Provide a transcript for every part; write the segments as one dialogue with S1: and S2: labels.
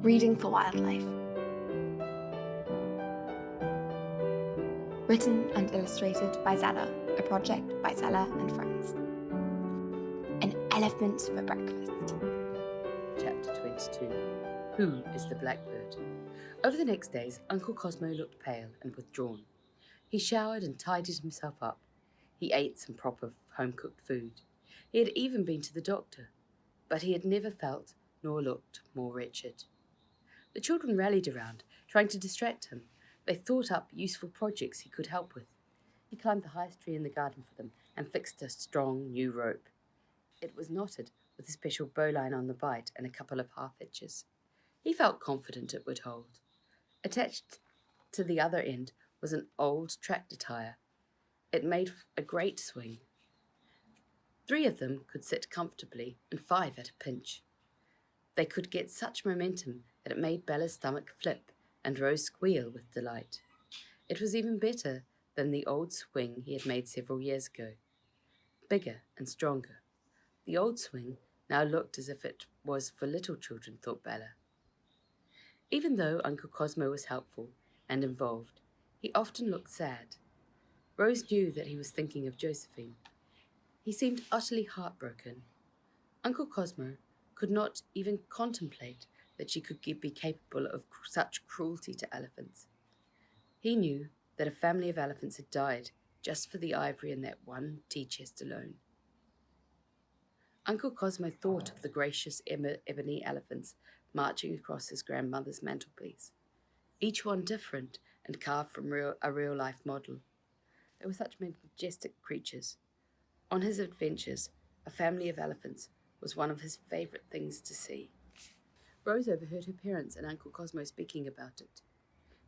S1: Reading for Wildlife. Written and illustrated by Zella, a project by Zella and friends. An elephant for breakfast.
S2: Chapter 22. Who is the Blackbird? Over the next days, Uncle Cosmo looked pale and withdrawn. He showered and tidied himself up. He ate some proper home-cooked food. He had even been to the doctor, but he had never felt nor looked more wretched. The children rallied around, trying to distract him. They thought up useful projects he could help with. He climbed the highest tree in the garden for them and fixed a strong new rope. It was knotted with a special bowline on the bight and a couple of half hitches. He felt confident it would hold. Attached to the other end was an old tractor tire. It made a great swing. 3 of them could sit comfortably and 5 at a pinch. They could get such momentum that it made Bella's stomach flip and Rose squeal with delight. It was even better than the old swing he had made several years ago. Bigger and stronger. The old swing now looked as if it was for little children, thought Bella. Even though Uncle Cosmo was helpful and involved, he often looked sad. Rose knew that he was thinking of Josephine. He seemed utterly heartbroken. Uncle Cosmo could not even contemplate that she could be capable of such cruelty to elephants. He knew that a family of elephants had died just for the ivory in that one tea chest alone. Uncle Cosmo thought of the gracious ebony elephants marching across his grandmother's mantelpiece, each one different and carved from a real-life model. They were such majestic creatures. On his adventures, a family of elephants was one of his favourite things to see. Rose overheard her parents and Uncle Cosmo speaking about it.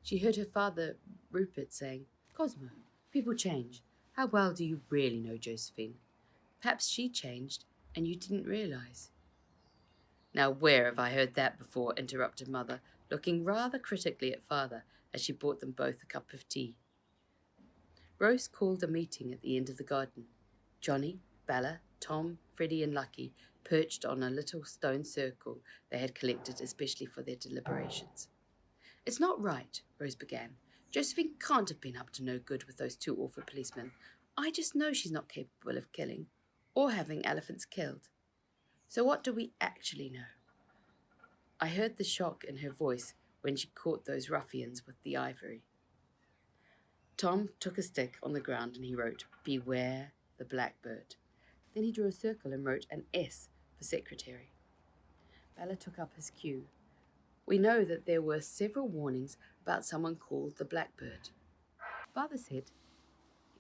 S2: She heard her father, Rupert, saying, "Cosmo, people change. How well do you really know Josephine? Perhaps she changed and you didn't realise." "Now where have I heard that before?" interrupted Mother, looking rather critically at Father as she brought them both a cup of tea. Rose called a meeting at the end of the garden. Johnny, Bella, Tom, Freddie and Lucky perched on a little stone circle they had collected especially for their deliberations. "It's not right," Rose began. "Josephine can't have been up to no good with those 2 awful policemen. I just know she's not capable of killing or having elephants killed. So what do we actually know?" I heard the shock in her voice when she caught those ruffians with the ivory. Tom took a stick on the ground and he wrote, "Beware the Blackbird." Then he drew a circle and wrote an S for secretary. Bella took up his cue. "We know that there were several warnings about someone called the Blackbird." Father said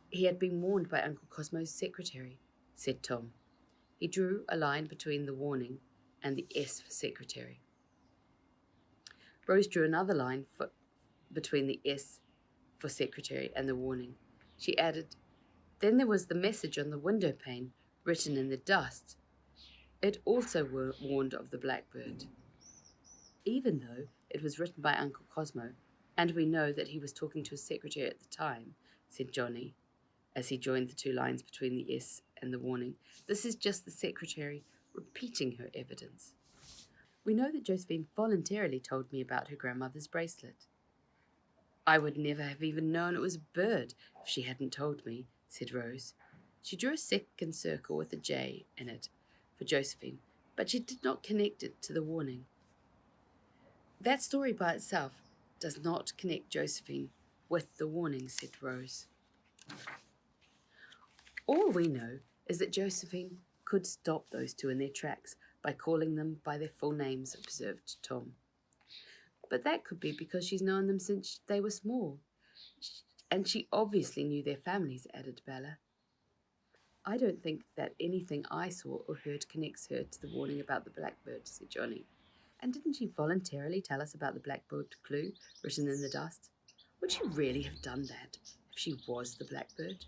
S2: he had been warned by Uncle Cosmo's secretary, said Tom. He drew a line between the warning and the S for secretary. Rose drew another line between the S for secretary and the warning. She added, "Then there was the message on the window pane written in the dust. It also warned of the Blackbird." Even though it was written by Uncle Cosmo, and we know that he was talking to his secretary at the time, said Johnny, as he joined the 2 lines between the S and the warning, "this is just the secretary repeating her evidence. We know that Josephine voluntarily told me about her grandmother's bracelet." "I would never have even known it was a bird if she hadn't told me," said Rose. She drew a second circle with a J in it for Josephine, but she did not connect it to the warning. "That story by itself does not connect Josephine with the warning," said Rose. "All we know is that Josephine could stop those 2 in their tracks by calling them by their full names," observed Tom. "But that could be because she's known them since they were small. And she obviously knew their families," added Bella. "I don't think that anything I saw or heard connects her to the warning about the Blackbird," said Johnny. "And didn't she voluntarily tell us about the Blackbird clue written in the dust? Would she really have done that if she was the Blackbird?"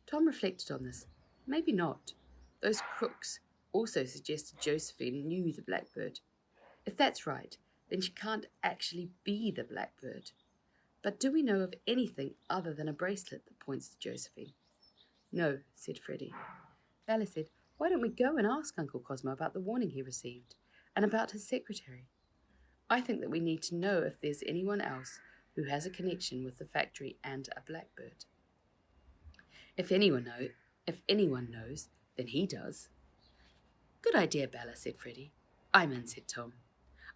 S2: Tom reflected on this. Maybe not. Those crooks also suggested Josephine knew the Blackbird. If that's right, then she can't actually be the Blackbird. But do we know of anything other than a bracelet that points to Josephine? "No," said Freddie. Bella said, "Why don't we go and ask Uncle Cosmo about the warning he received and about his secretary?" I think that we need to know if there's anyone else who has a connection with the factory and a blackbird. If anyone knows, then he does. Good idea, Bella, said Freddie. I'm in, said Tom.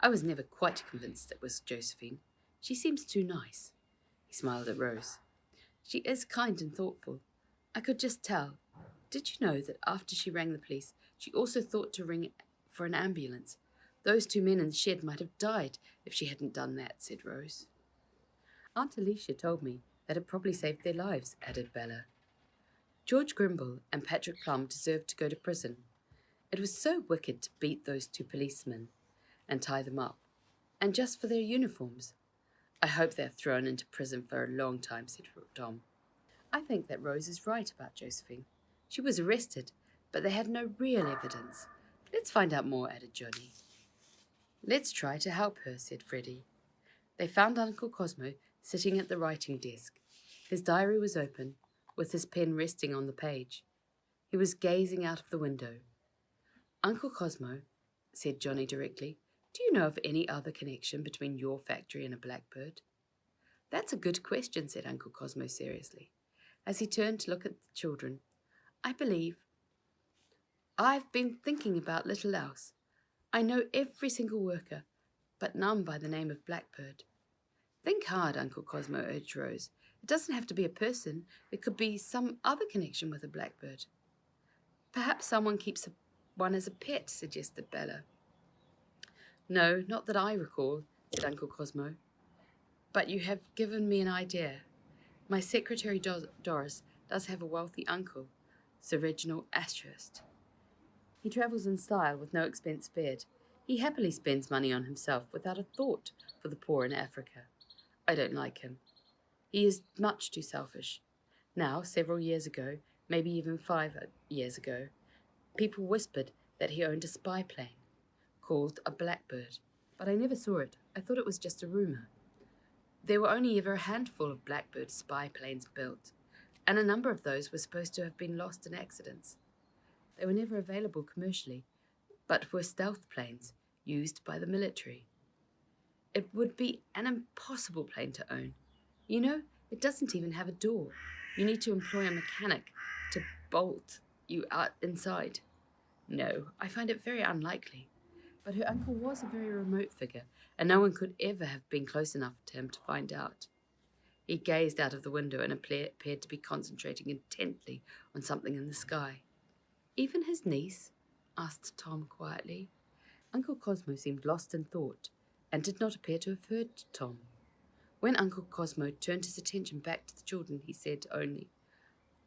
S2: I was never quite convinced it was Josephine. She seems too nice. He smiled at Rose. She is kind and thoughtful. I could just tell. Did you know that after she rang the police, she also thought to ring for an ambulance? Those two men in the shed might have died if she hadn't done that, said Rose. Aunt Alicia told me that it probably saved their lives, added Bella. George Grimble and Patrick Plum deserved to go to prison. It was so wicked to beat those two policemen and tie them up, and just for their uniforms. I hope they're thrown into prison for a long time, said Tom. I think that Rose is right about Josephine. She was arrested, but they had no real evidence. Let's find out more, added Johnny. Let's try to help her, said Freddie. They found Uncle Cosmo sitting at the writing desk. His diary was open, with his pen resting on the page. He was gazing out of the window. Uncle Cosmo, said Johnny directly, do you know of any other connection between your factory and a blackbird? That's a good question, said Uncle Cosmo seriously, as he turned to look at the children. I believe I've been thinking about little else. I know every single worker, but none by the name of Blackbird. Think hard, Uncle Cosmo urged Rose. It doesn't have to be a person. It could be some other connection with a blackbird. Perhaps someone keeps one as a pet, suggested Bella. No, not that I recall, said Uncle Cosmo. But you have given me an idea. My secretary Doris does have a wealthy uncle, Sir Reginald Ashurst. He travels in style with no expense spared. He happily spends money on himself without a thought for the poor in Africa. I don't like him. He is much too selfish. Now, several years ago, maybe even 5 years ago, people whispered that he owned a spy plane called a Blackbird, but I never saw it. I thought it was just a rumour. There were only ever a handful of Blackbird spy planes built, and a number of those were supposed to have been lost in accidents. They were never available commercially, but were stealth planes used by the military. It would be an impossible plane to own. You know, it doesn't even have a door. You need to employ a mechanic to bolt you out inside. No, I find it very unlikely. But her uncle was a very remote figure, and no one could ever have been close enough to him to find out. He gazed out of the window and appeared to be concentrating intently on something in the sky. Even his niece? Asked Tom quietly. Uncle Cosmo seemed lost in thought, and did not appear to have heard Tom. When Uncle Cosmo turned his attention back to the children, he said only,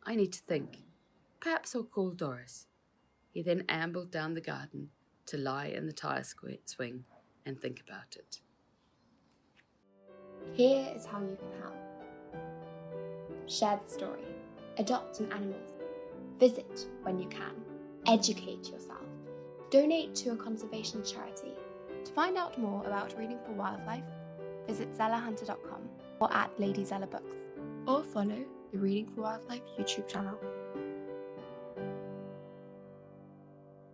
S2: I need to think. Perhaps I'll call Doris. He then ambled down the garden to lie in the tire swing and think about it.
S1: Here is how you can help. Share the story. Adopt an animal. Visit when you can. Educate yourself. Donate to a conservation charity. To find out more about Reading for Wildlife, visit zellahunter.com or at Lady Zella Books, or follow the Reading for Wildlife YouTube channel.